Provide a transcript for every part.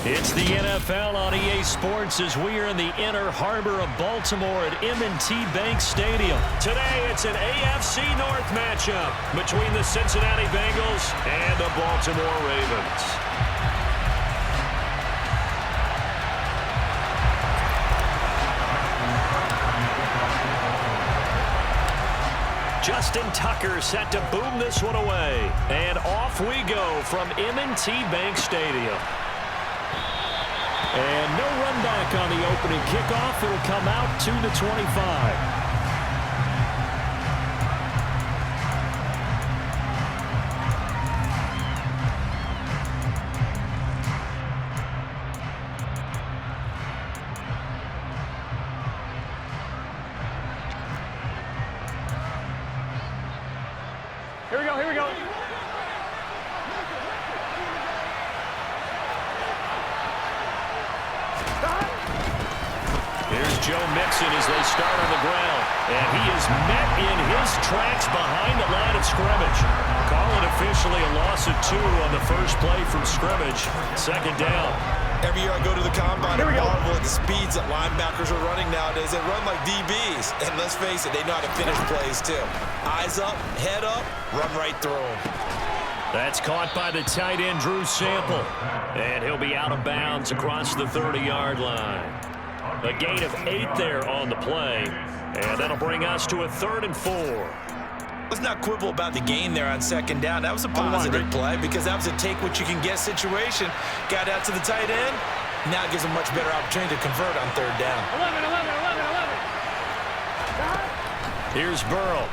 It's the NFL on EA Sports as we are in the inner harbor of Baltimore at M&T Bank Stadium. Today, it's an AFC North matchup between the Cincinnati Bengals and the Baltimore Ravens. Justin Tucker set to boom this one away. And off we go from M&T Bank Stadium. And no run back on the opening kickoff. It'll come out to the 25. Here we go. Here's Joe Mixon as they start on the ground. And he is met in his tracks behind the line of scrimmage. Call it officially a loss of 2 on the first play from scrimmage. Second down. Every year I go to the combine and marvel at the speeds that linebackers are running nowadays. They run like DBs. And let's face it, they know how to finish plays too. Eyes up, head up, run right through them. That's caught by the tight end, Drew Sample. And he'll be out of bounds across the 30-yard line. A gain of 8 there on the play. And that'll bring us to a 3rd and 4. Let's not quibble about the gain there on second down. That was a positive play because that was a take-what-you-can-get situation. Got out to the tight end. Now it gives a much better opportunity to convert on 3rd down. 11. Here's Burrow.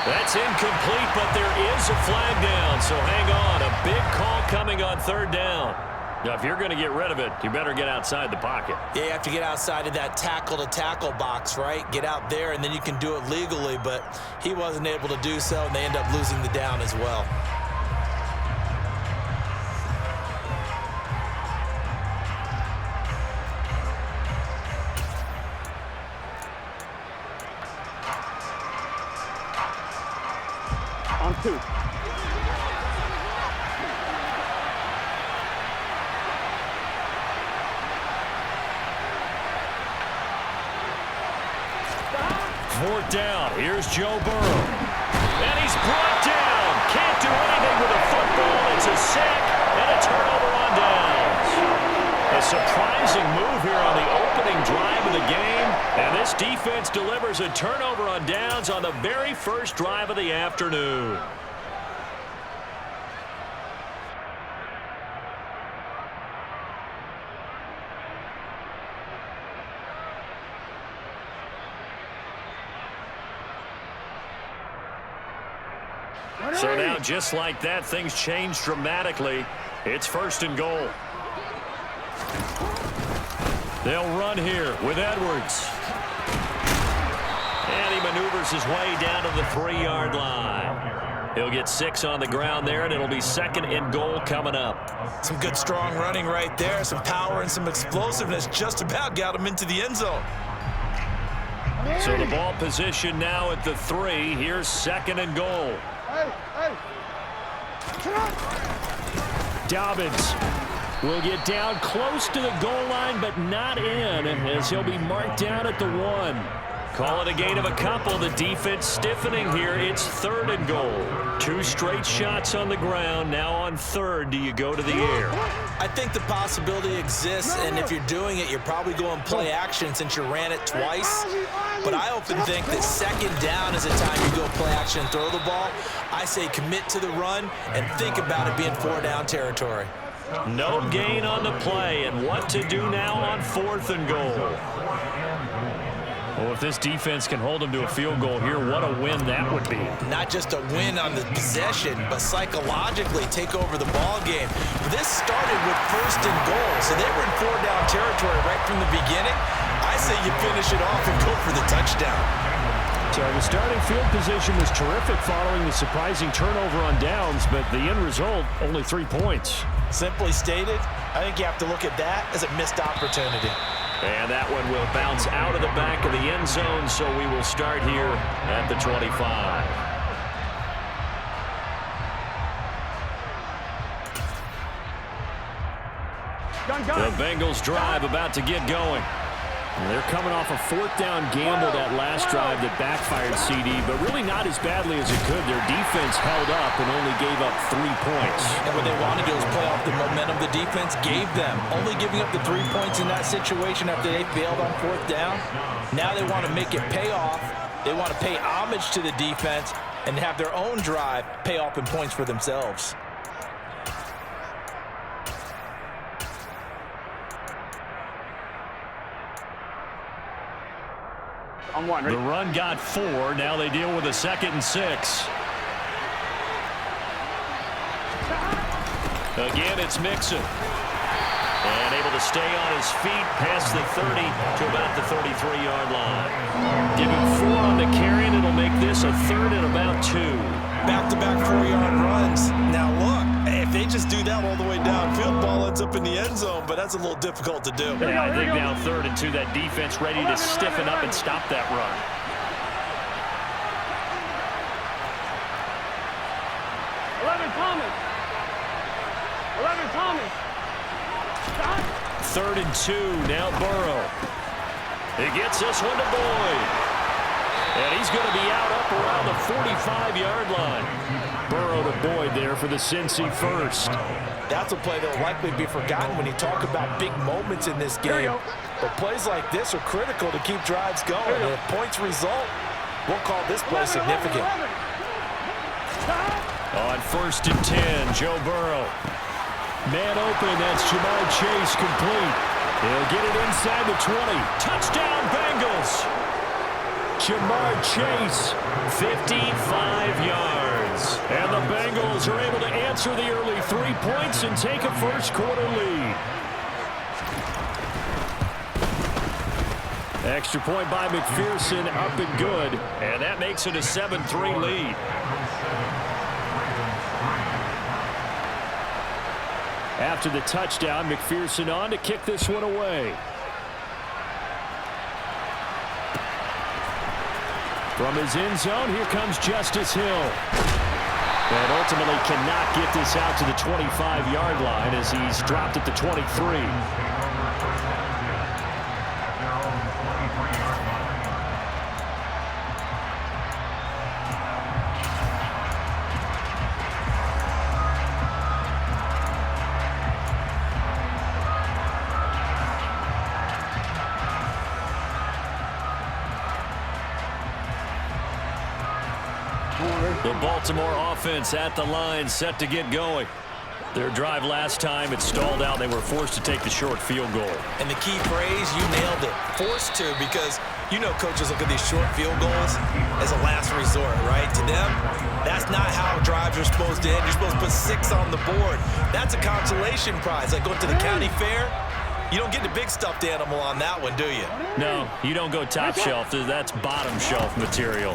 That's incomplete, but there is a flag down, so hang on. A big call coming on 3rd down. Now, if you're going to get rid of it, you better get outside the pocket. Yeah, you have to get outside of that tackle-to-tackle box, right? Get out there, and then you can do it legally, but he wasn't able to do so, and they end up losing the down as well. On 2. Fourth down. Here's Joe Burrow. And he's brought down. Can't do anything with a football. It's a sack and a turnover on downs. A surprising move here on the opening drive of the game. And this defense delivers a turnover on downs on the very first drive of the afternoon. So now, just like that, things change dramatically. It's 1st and goal. They'll run here with Edwards. And he maneuvers his way down to the 3-yard line. He'll get 6 on the ground there, and it'll be 2nd and goal coming up. Some good, strong running right there. Some power and some explosiveness just about got him into the end zone. So the ball position now at the 3. Here's 2nd and goal. Dobbins will get down close to the goal line, but not in, as he'll be marked down at the 1. Call it a gain of a couple. The defense stiffening here. It's 3rd and goal. 2 straight shots on the ground. Now on 3rd, do you go to the air? I think the possibility exists, and if you're doing it, you're probably going play action since you ran it twice. But I often think that 2nd down is a time you go play action and throw the ball. I say commit to the run and think about it being 4-down territory. No gain on the play, and what to do now on 4th and goal. Well, if this defense can hold them to a field goal here, what a win that would be. Not just a win on the possession, but psychologically take over the ball game. This started with 1st and goal, so they were in 4-down territory right from the beginning. I say you finish it off and go for the touchdown. So the starting field position was terrific following the surprising turnover on downs, but the end result, only 3 points. Simply stated, I think you have to look at that as a missed opportunity. And that one will bounce out of the back of the end zone, so we will start here at the 25. The Bengals drive about to get going. They're coming off a fourth-down gamble that last drive that backfired, CD, but really not as badly as it could. Their defense held up and only gave up 3 points. And what they wanted to do was play off the momentum the defense gave them. Only giving up the 3 points in that situation after they failed on fourth down. Now they want to make it pay off. They want to pay homage to the defense and have their own drive pay off in points for themselves. On one, The run got 4. Now they deal with a 2nd and 6. Again, it's Mixon. And able to stay on his feet past the 30 to about the 33-yard line. Give him 4 on the carry, and it'll make this a 3rd and about 2. Back-to-back 4-yard runs. Now look, if they just do that all the way downfield, ball ends up in the end zone, but that's a little difficult to do. Yeah, I think now 3rd and 2, that defense ready to stiffen up and stop that run. Thomas. 11 Thomas. 3rd and 2, now Burrow. He gets this one to Boyd. And he's going to be out up around the 45-yard line. Burrow to Boyd there for the Cincy first. That's a play that will likely be forgotten when you talk about big moments in this game. But plays like this are critical to keep drives going. And if points result, we'll call this play significant. On 1st and 10, Joe Burrow. Man open, that's Jamar Chase complete. He'll get it inside the 20. Touchdown, Bengals! Jamar Chase, 55 yards. And the Bengals are able to answer the early 3 points and take a first-quarter lead. Extra point by McPherson, up and good. And that makes it a 7-3 lead. After the touchdown, McPherson on to kick this one away. From his end zone, here comes Justice Hill. And ultimately cannot get this out to the 25-yard line as he's dropped at the 23. The Baltimore offense at the line, set to get going. Their drive last time, it stalled out. They were forced to take the short field goal. And the key phrase, you nailed it. Forced to, because you know coaches look at these short field goals as a last resort, right? To them, that's not how drives are supposed to end. You're supposed to put 6 on the board. That's a consolation prize. Like going to the county fair, you don't get the big stuffed animal on that one, do you? No, you don't go top shelf. That's bottom shelf material.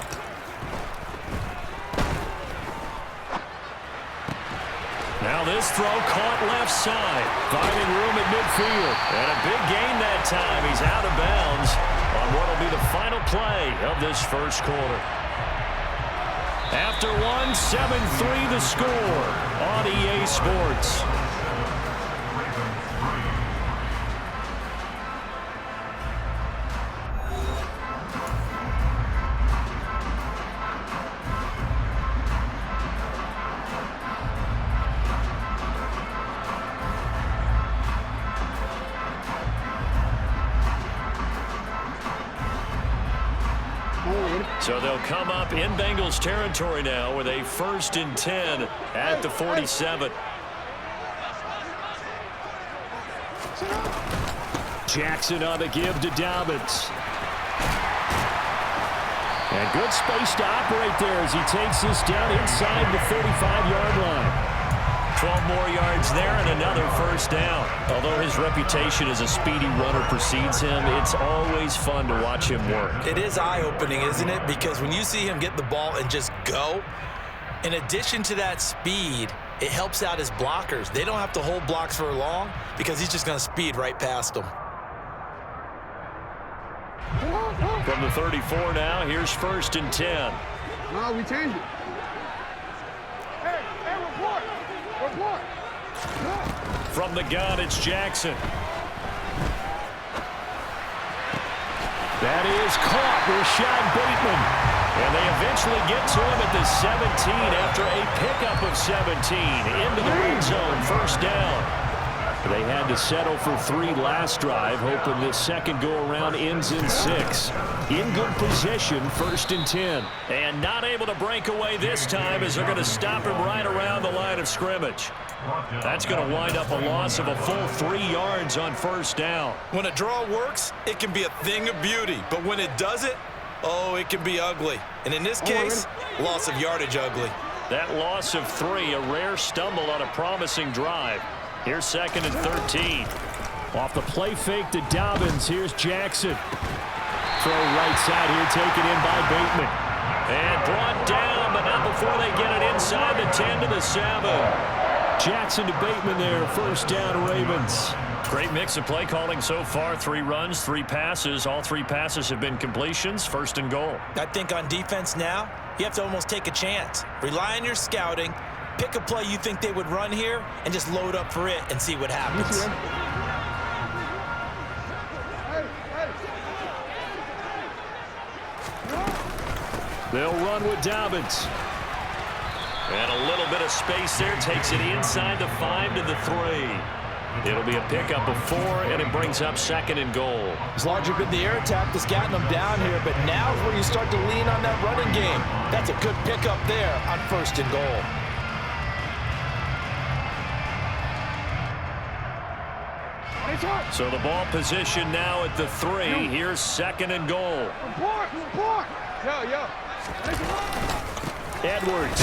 Now this throw caught left side, finding room at midfield. And a big gain that time. He's out of bounds on what will be the final play of this first quarter. After 7-3 the score on EA Sports. So they'll come up in Bengals territory now with a 1st and 10 at the 47. Jackson on the give to Dobbins. And good space to operate there as he takes this down inside the 35-yard line. 12 more yards there and another 1st down. Although his reputation as a speedy runner precedes him, it's always fun to watch him work. It is eye-opening, isn't it? Because when you see him get the ball and just go, in addition to that speed, it helps out his blockers. They don't have to hold blocks for long because he's just going to speed right past them. From the 34 now, here's 1st and 10. No, we changed it. Hey, report. From the gun, it's Jackson. That is caught. Rashad Bateman. And they eventually get to him at the 17 after a pickup of 17 into the red zone. First down. They had to settle for 3 last drive, hoping this second go-around ends in 6. In good position, 1st and 10. And not able to break away this time as they're going to stop him right around the line of scrimmage. That's going to wind up a loss of a full 3 yards on 1st down. When a draw works, it can be a thing of beauty. But when it doesn't, oh, it can be ugly. And in this case, loss of yardage ugly. That loss of 3, a rare stumble on a promising drive. Here's 2nd and 13. Off the play fake to Dobbins. Here's Jackson. Throw right side here, taken in by Bateman. And brought down, but not before they get it inside the 10 to the 7. Jackson to Bateman there. 1st down, Ravens. Great mix of play calling so far. 3 runs, 3 passes. All 3 passes have been completions. 1st and goal. I think on defense now, you have to almost take a chance. Rely on your scouting. Pick a play you think they would run here and just load up for it and see what happens. They'll run with Dobbins. And a little bit of space there. Takes it inside the 5 to the 3. It'll be a pickup of 4, and it brings up 2nd and goal. It's largely been the air attack that's gotten them down here, but now is where you start to lean on that running game. That's a good pickup there on 1st and goal. So the ball position now at the 3. Here's 2nd and goal. Edwards.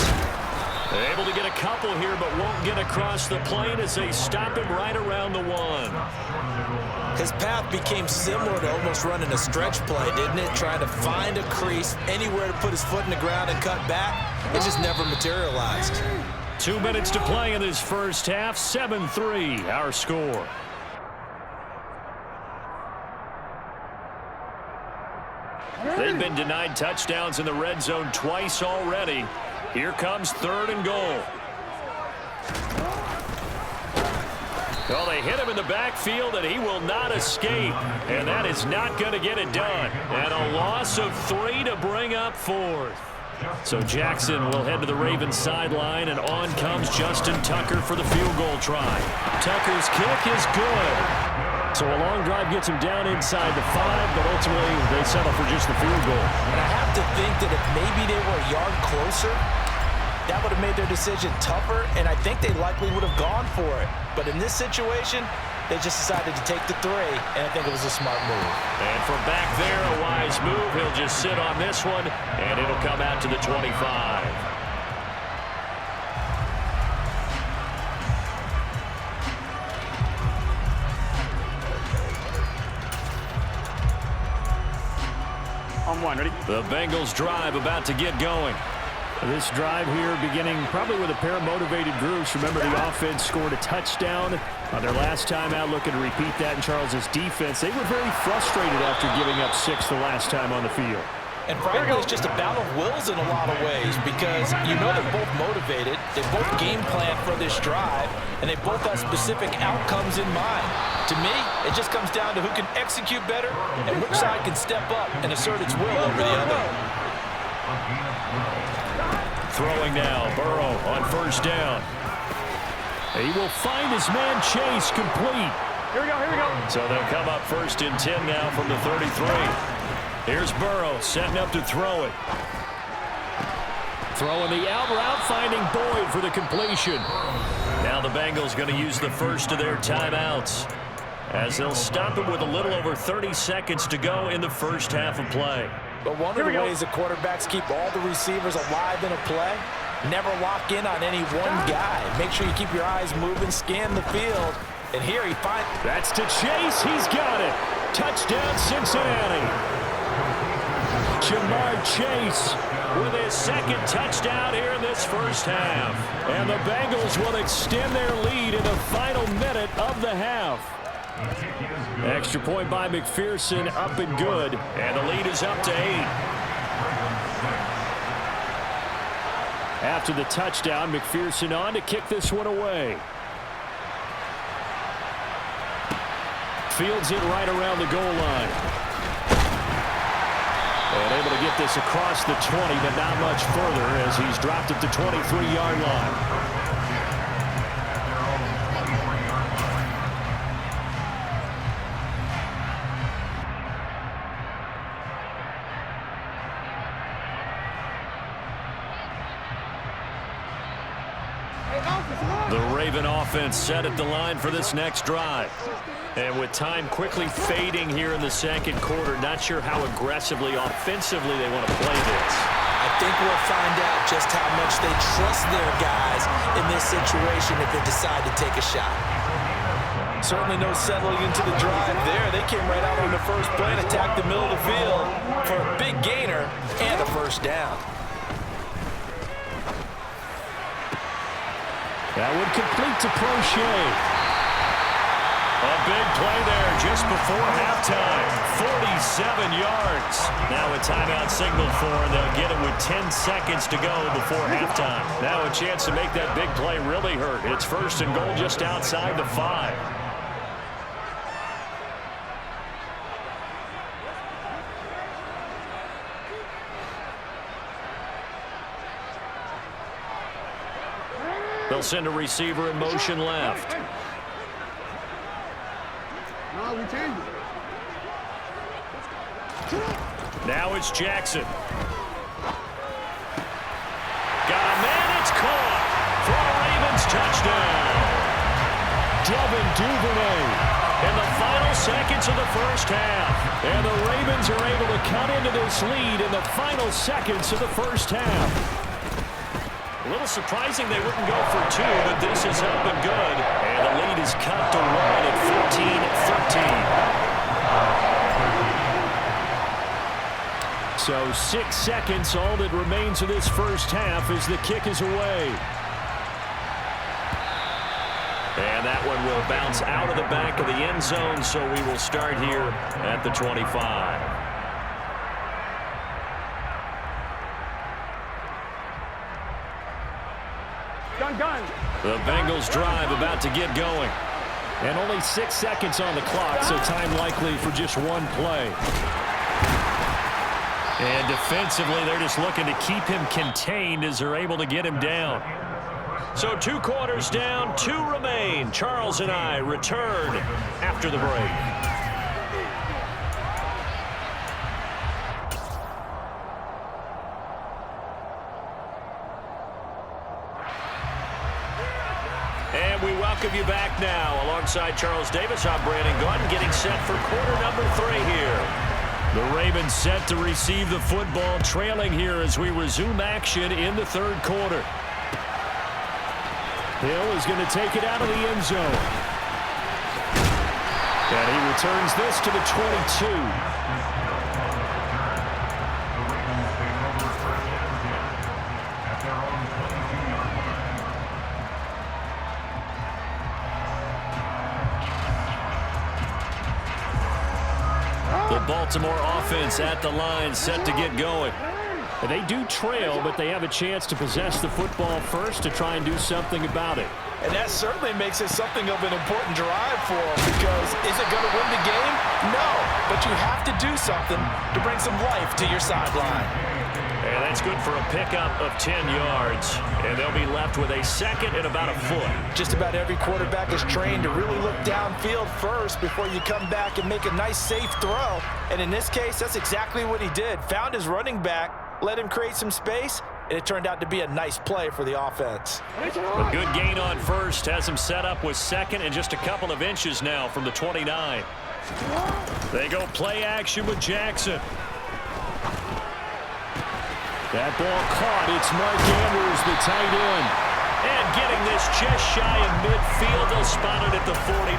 Able to get a couple here, but won't get across the plane as they stop him right around the 1. His path became similar to almost running a stretch play, didn't it? Trying to find a crease, anywhere to put his foot in the ground and cut back. It just never materialized. 2 minutes to play in this first half. 7-3, our score. They've been denied touchdowns in the red zone twice already. Here comes 3rd and goal. Well, they hit him in the backfield, and he will not escape. And that is not going to get it done. And a loss of 3 to bring up 4th. So Jackson will head to the Ravens sideline, and on comes Justin Tucker for the field goal try. Tucker's kick is good. So a long drive gets him down inside the 5, but ultimately they settle for just the field goal. And I have to think that if maybe they were a yard closer, that would have made their decision tougher, and I think they likely would have gone for it. But in this situation, they just decided to take the 3, and I think it was a smart move. And from back there, a wise move. He'll just sit on this one, and it'll come out to the 25. Ready? The Bengals drive about to get going. This drive here beginning probably with a pair of motivated groups. Remember, the offense scored a touchdown on their last time out, looking to repeat that in Charles's defense. They were very frustrated after giving up 6 the last time on the field. And frankly, it's just a battle of wills in a lot of ways because you know they're both motivated, they both game plan for this drive, and they both have specific outcomes in mind. To me, it just comes down to who can execute better and which side can step up and assert its will over the other. Throwing now, Burrow on 1st down. He will find his man Chase complete. Here we go. So they'll come up 1st and 10 now from the 33. Here's Burrow setting up to throw it. Throwing the out route, finding Boyd for the completion. Now the Bengals going to use the first of their timeouts as they'll stop it with a little over 30 seconds to go in the first half of play. But one of the ways that quarterbacks keep all the receivers alive in a play, never lock in on any one guy. Make sure you keep your eyes moving, scan the field, and here he finds... That's to Chase. He's got it. Touchdown, Cincinnati. Jamar Chase with his 2nd touchdown here in this first half. And the Bengals will extend their lead in the final minute of the half. Extra point by McPherson, up and good. And the lead is up to 8. After the touchdown, McPherson on to kick this one away. Fields it right around the goal line. And able to get this across the 20, but not much further as he's dropped it to 23-yard line. The Raven offense set at the line for this next drive. And with time quickly fading here in the second quarter, not sure how aggressively, offensively they want to play this. I think we'll find out just how much they trust their guys in this situation if they decide to take a shot. Certainly no settling into the drive there. They came right out on the first play and attacked the middle of the field for a big gainer and a first down. That would complete to Prochet. A big play there just before halftime. 47 yards. Now a timeout signal for, and they'll get it with 10 seconds to go before halftime. Now a chance to make that big play really hurt. It's first and goal just outside the 5. They'll send a receiver in motion left. No, we changed it. Now it's Jackson. Got a man, it's caught for a Ravens touchdown. Devin Duvernay. In the final seconds of the first half. And the Ravens are able to cut into this lead in the final seconds of the first half. A little surprising they wouldn't go for 2, but this is up and good. And the lead is cut to 1 at 14-13. So 6 seconds, all that remains of this first half as the kick is away. And that one will bounce out of the back of the end zone, so we will start here at the 25. Gun. The Bengals drive about to get going. And only 6 seconds on the clock, so time likely for just one play. And defensively, they're just looking to keep him contained as they're able to get him down. So 2 quarters down, 2 remain. Charles and I return after the break. And we welcome you back now. Alongside Charles Davis, I'm Brandon Gordon, getting set for quarter number 3 here. The Ravens set to receive the football, trailing here as we resume action in the third quarter. Hill is going to take it out of the end zone. And he returns this to the 22. The Baltimore offense at the line, set to get going. And they do trail, but they have a chance to possess the football first to try and do something about it. And that certainly makes it something of an important drive for them, because is it going to win the game? No, but you have to do something to bring some life to your sideline. And that's good for a pickup of 10 yards. And they'll be left with a second and about a foot. Just about every quarterback is trained to really look downfield first before you come back and make a nice, safe throw. And in this case, that's exactly what he did. Found his running back, let him create some space, and it turned out to be a nice play for the offense. A good gain on first has him set up with second and just a couple of inches now from the 29. They go play action with Jackson. That ball caught. It's Mark Andrews, the tight end. And getting this just shy of midfield, they'll spot it at the 49.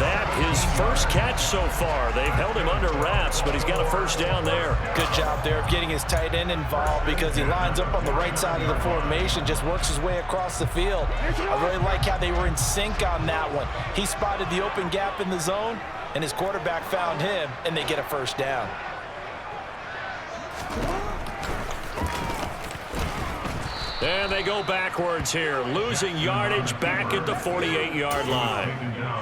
That his first catch so far. They've held him under wraps, but he's got a first down there. Good job there of getting his tight end involved, because he lines up on the right side of the formation, just works his way across the field. I really like how they were in sync on that one. He spotted the open gap in the zone, and his quarterback found him, and they get a first down. And they go backwards here, losing yardage back at the 48-yard line.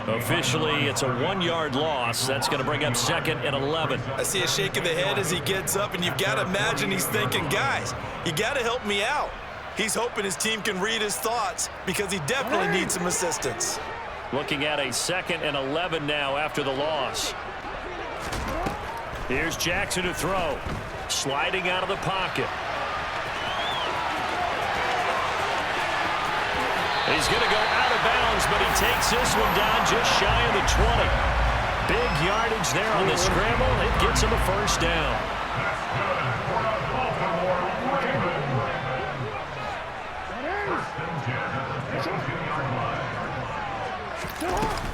Officially, it's a 1-yard loss. That's going to bring up 2nd and 11. I see a shake of the head as he gets up, and you've got to imagine he's thinking, guys, you got to help me out. He's hoping his team can read his thoughts because he definitely needs some assistance. Looking at a 2nd and 11 now after the loss. Here's Jackson to throw. Sliding out of the pocket. He's going to go out of bounds, but he takes this one down just shy of the 20. Big yardage there on the scramble. It gets him a first down.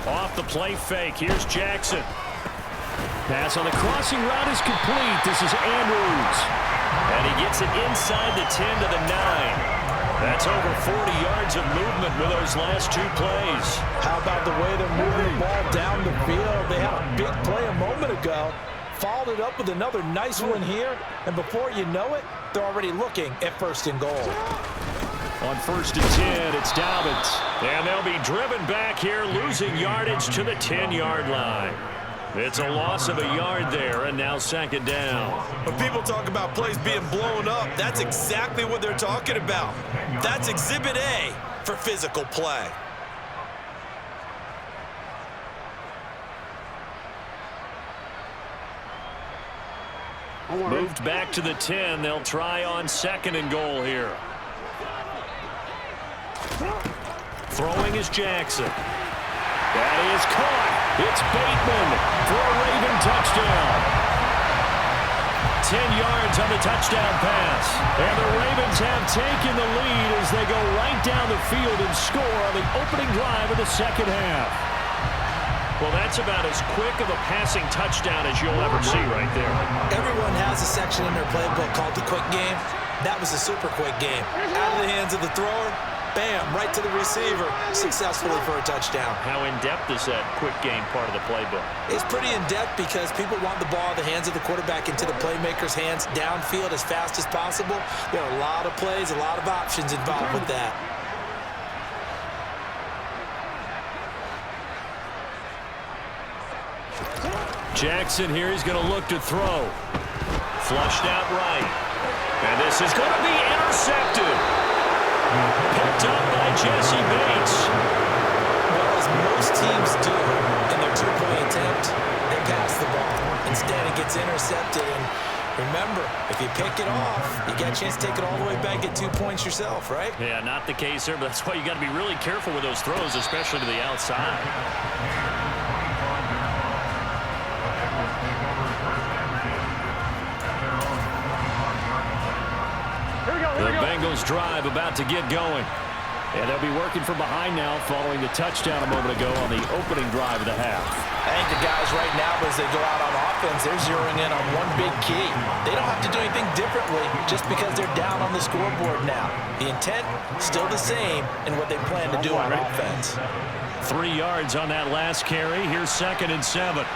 Off the play fake. Here's Jackson. Pass on the crossing route is complete. This is Andrews. And he gets it inside the 10 to the 9. That's over 40 yards of movement with those last 2 plays. How about the way they're moving the ball down the field? They had a big play a moment ago. Followed it up with another nice one here. And before you know it, they're already looking at 1st and goal. On 1st and 10, it's Dobbins. And they'll be driven back here, losing yardage to the 10-yard line. It's a loss of a yard there, and now 2nd down. When people talk about plays being blown up, that's exactly what they're talking about. That's Exhibit A for physical play. Moved back to the 10. They'll try on 2nd and goal here. Throwing is Jackson. That is caught. It's Bateman for a Raven touchdown. 10 yards on the touchdown pass. And the Ravens have taken the lead as they go right down the field and score on the opening drive of the 2nd half. Well, that's about as quick of a passing touchdown as you'll ever see right there. Everyone has a section in their playbook called the quick game. That was a super quick game. Out of the hands of the thrower, bam, right to the receiver, successfully for a touchdown. How in-depth is that quick game part of the playbook? It's pretty in-depth because people want the ball in the hands of the quarterback into the playmaker's hands downfield as fast as possible. There are a lot of plays, a lot of options involved with that. Jackson here, he's going to look to throw. Flushed out right. And this is going to be intercepted. Picked up by Jesse Bates. Well, as most teams do in their 2-point attempt, they pass the ball. Instead, it gets intercepted. And remember, if you pick it off, you get a chance to take it all the way back, get 2 points yourself, right? Yeah, not the case here, but that's why you got to be really careful with those throws, especially to the outside. The Bengals drive about to get going. And they'll be working from behind now following the touchdown a moment ago on the opening drive of the half. I think the guys right now, as they go out on offense, they're zeroing in on one big key. They don't have to do anything differently just because they're down on the scoreboard now. The intent, still the same in what they plan to do on offense. 3 yards on that last carry. Here's 2nd and 7.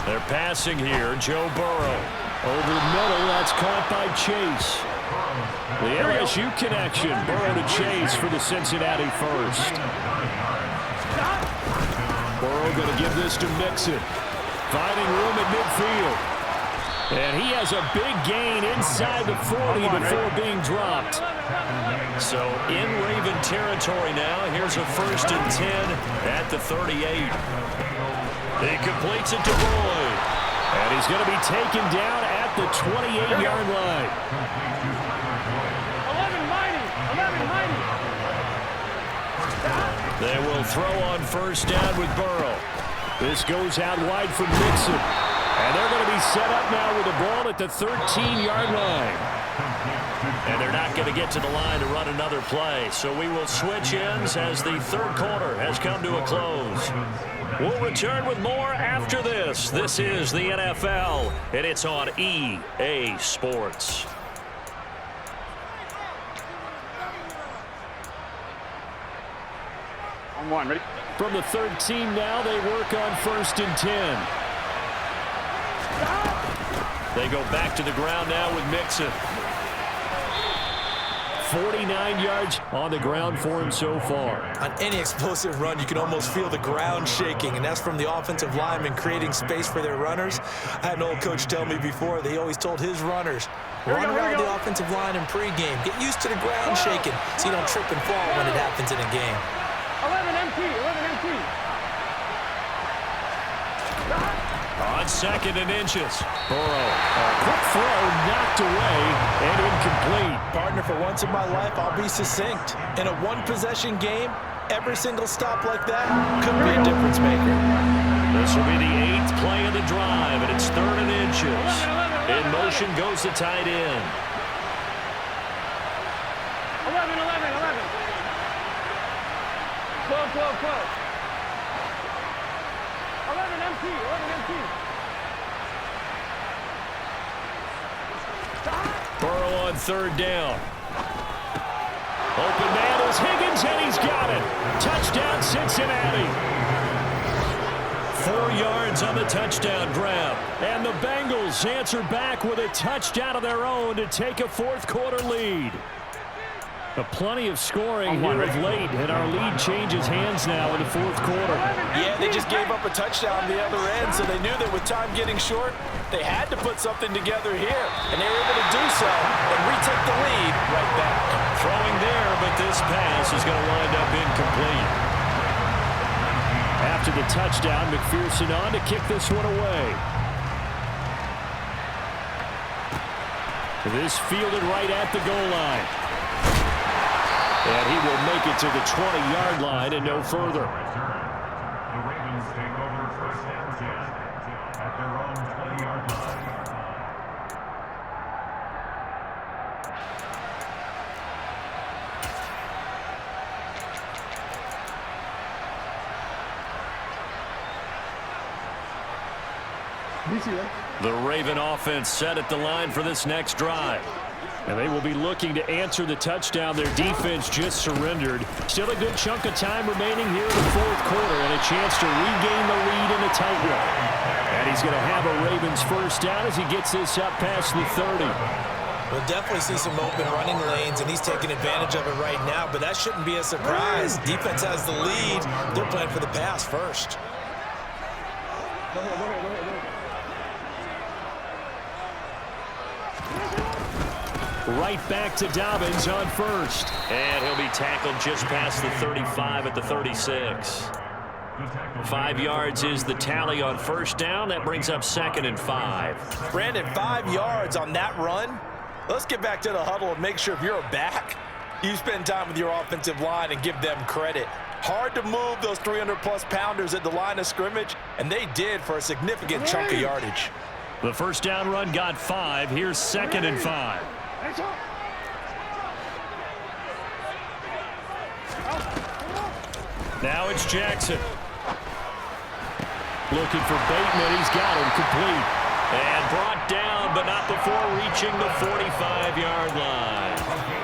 They're passing here. Joe Burrow. Over the middle, that's caught by Chase. The LSU connection. Burrow to Chase for the Cincinnati first. Burrow going to give this to Mixon. Finding room at midfield. And he has a big gain inside the 40 before being dropped. So in Raven territory now. Here's a 1st and 10 at the 38. He completes it to Boyd. And he's going to be taken down at the 28-yard line. 11-90. They will throw on 1st down with Burrow. This goes out wide for Mixon. And they're going to be set up now with the ball at the 13-yard line. And they're not going to get to the line to run another play. So we will switch ends as the 3rd quarter has come to a close. We'll return with more after this. This is the NFL, and it's on EA Sports. On 1, ready? From the 13 now, they work on 1st and 10. They go back to the ground now with Mixon. 49 yards on the ground for him so far. On any explosive run, you can almost feel the ground shaking, and that's from the offensive linemen creating space for their runners. I had an old coach tell me before, they always told his runners, run around the offensive line in pregame. Get used to the ground shaking so you don't trip and fall when it happens in a game. 11 MT, 11 MT. On 2nd and inches. Burrow, a quick throw, knocked away, and incomplete. Partner, for once in my life, I'll be succinct. In a one-possession game, every single stop like that could be a difference maker. This will be the 8th play of the drive, and it's 3rd and inches. In motion goes the tight end. 11, 11, 11. 12, 12, 12. 11 MT, 11 MT. Burrow on 3rd down. Open man is Higgins, and he's got it. Touchdown, Cincinnati. 4 yards on the touchdown grab. And the Bengals answer back with a touchdown of their own to take a 4th quarter lead. Plenty of scoring here of late, and our lead changes hands now in the 4th quarter. Yeah, they just gave up a touchdown on the other end, so they knew that with time getting short, they had to put something together here, and they were able to do so and retake the lead right back. Throwing there, but this pass is going to wind up incomplete. After the touchdown, McPherson on to kick this one away. This fielded right at the goal line. And he will make it to the 20-yard line and no further. The Ravens take over 1st and 10 at their own 20-yard line. The Raven offense set at the line for this next drive. And they will be looking to answer the touchdown their defense just surrendered. Still a good chunk of time remaining here in the 4th quarter and a chance to regain the lead in a tight one. And he's going to have a Ravens 1st down as he gets this up past the 30. We'll definitely see some open running lanes, and he's taking advantage of it right now, but that shouldn't be a surprise. Defense has the lead. They're playing for the pass first. Go ahead, go ahead, go ahead, go ahead. Right back to Dobbins on 1st. And he'll be tackled just past the 35 at the 36. 5 yards is the tally on 1st down. That brings up 2nd and 5. Brandon, 5 yards on that run. Let's get back to the huddle and make sure if you're a back, you spend time with your offensive line and give them credit. Hard to move those 300-plus pounders at the line of scrimmage, and they did for a significant chunk of yardage. The 1st down run got 5. Here's 2nd and 5. Now it's Jackson. Looking for Bateman. He's got him complete. And brought down, but not before reaching the 45-yard line.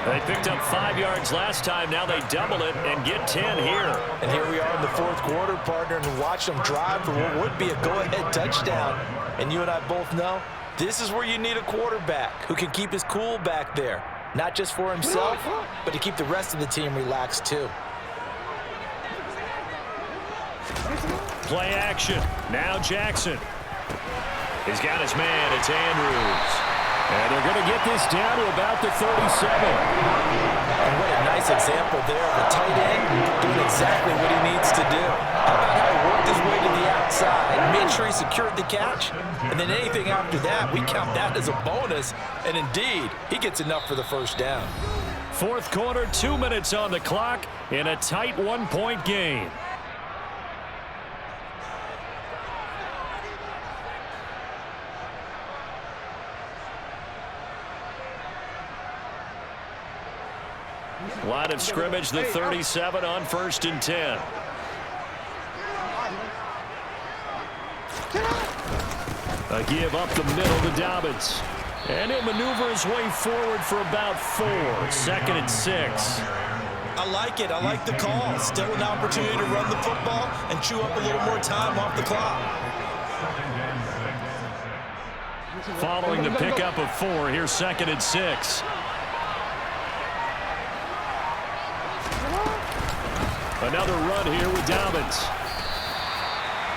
They picked up 5 yards last time. Now they double it and get 10 here. And here we are in the 4th quarter, partner, and watch them drive for what would be a go-ahead touchdown. And you and I both know this is where you need a quarterback who can keep his cool back there. Not just for himself, but to keep the rest of the team relaxed too. Play action. Now Jackson. He's got his man. It's Andrews. And they're going to get this down to about the 37. And what a nice example there of a tight end doing exactly what he needs to do. How about how he worked his way to the outside, made sure he secured the catch, and then anything after that, we count that as a bonus. And indeed, he gets enough for the 1st down. 4th quarter, 2 minutes on the clock in a tight 1-point game. Line of scrimmage, the 37 on 1st and 10. A give up the middle to Dobbins. And he'll maneuver his way forward for about 4. 2nd and 6. I like it. I like the call. Still an opportunity to run the football and chew up a little more time off the clock. Following the pickup of 4, here's 2nd and 6. Another run here with Dobbins.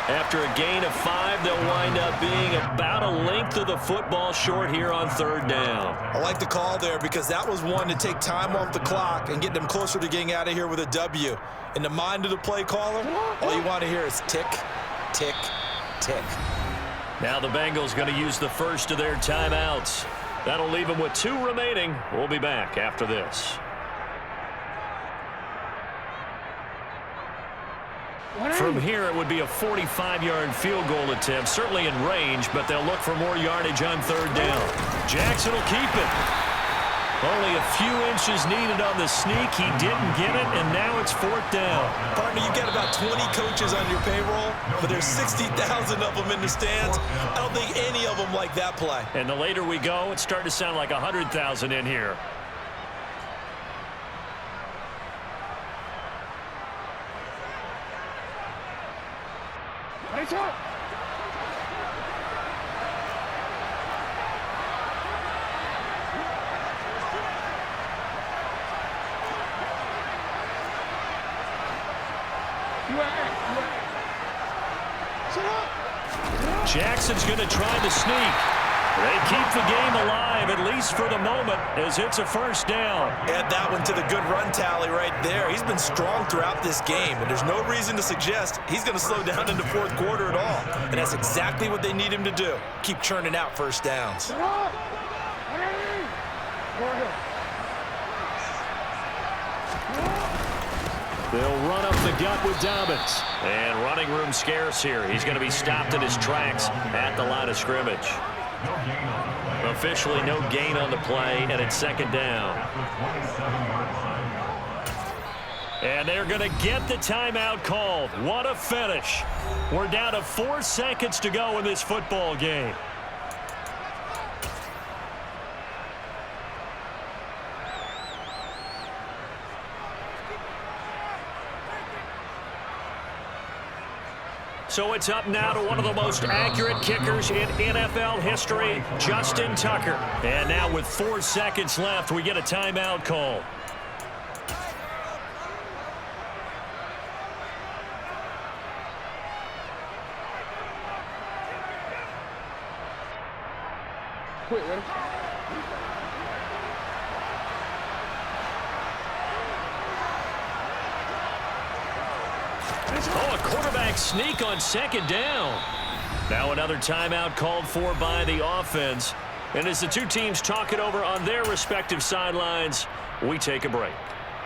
After a gain of 5, they'll wind up being about a length of the football short here on 3rd down. I like the call there because that was one to take time off the clock and get them closer to getting out of here with a W. In the mind of the play caller, all you want to hear is tick, tick, tick. Now the Bengals going to use the first of their timeouts. That'll leave them with 2 remaining. We'll be back after this. From here, it would be a 45-yard field goal attempt, certainly in range, but they'll look for more yardage on 3rd down. Jackson will keep it. Only a few inches needed on the sneak. He didn't get it, and now it's 4th down. Partner, you've got about 20 coaches on your payroll, but there's 60,000 of them in the stands. I don't think any of them like that play. And the later we go, it's starting to sound like 100,000 in here. Nice up. Jackson's going to try the sneak. They keep the game alive, at least for the moment, as it's a 1st down. Add that one to the good run tally right there. He's been strong throughout this game, and there's no reason to suggest he's going to slow down in the 4th quarter at all. And that's exactly what they need him to do. Keep churning out 1st downs. They'll run up the gut with Dobbins. And running room scarce here. He's going to be stopped in his tracks at the line of scrimmage. Officially no gain on the play, and it's 2nd down. And they're going to get the timeout called. What a finish. We're down to 4 seconds to go in this football game. So it's up now to one of the most accurate kickers in NFL history, Justin Tucker. And now with 4 seconds left, we get a timeout call. Quick, ready? Oh, a quarterback sneak on 2nd down. Now another timeout called for by the offense. And as the 2 teams talk it over on their respective sidelines, we take a break.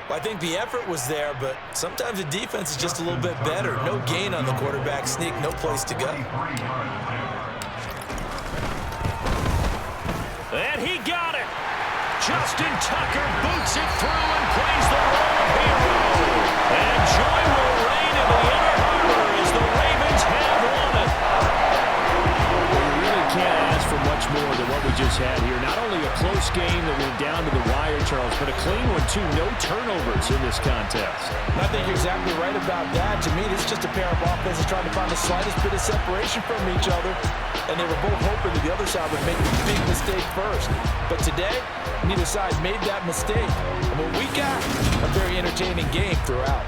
Well, I think the effort was there, but sometimes the defense is just a little bit better. No gain on the quarterback sneak, no place to go. And he got it. Justin Tucker boots it through and plays the role of hero. And joy will reign in the Inner Harbor as the Ravens have won it. Well, you really can't ask for much more than what we just had here. Not only a close game that went down to the wire, Charles, but a clean one, too. No turnovers in this contest. I think you're exactly right about that. To me, this is just a pair of offenses trying to find the slightest bit of separation from each other. And they were both hoping that the other side would make the big mistake first. But today, neither side made that mistake. And what we got, a very entertaining game throughout.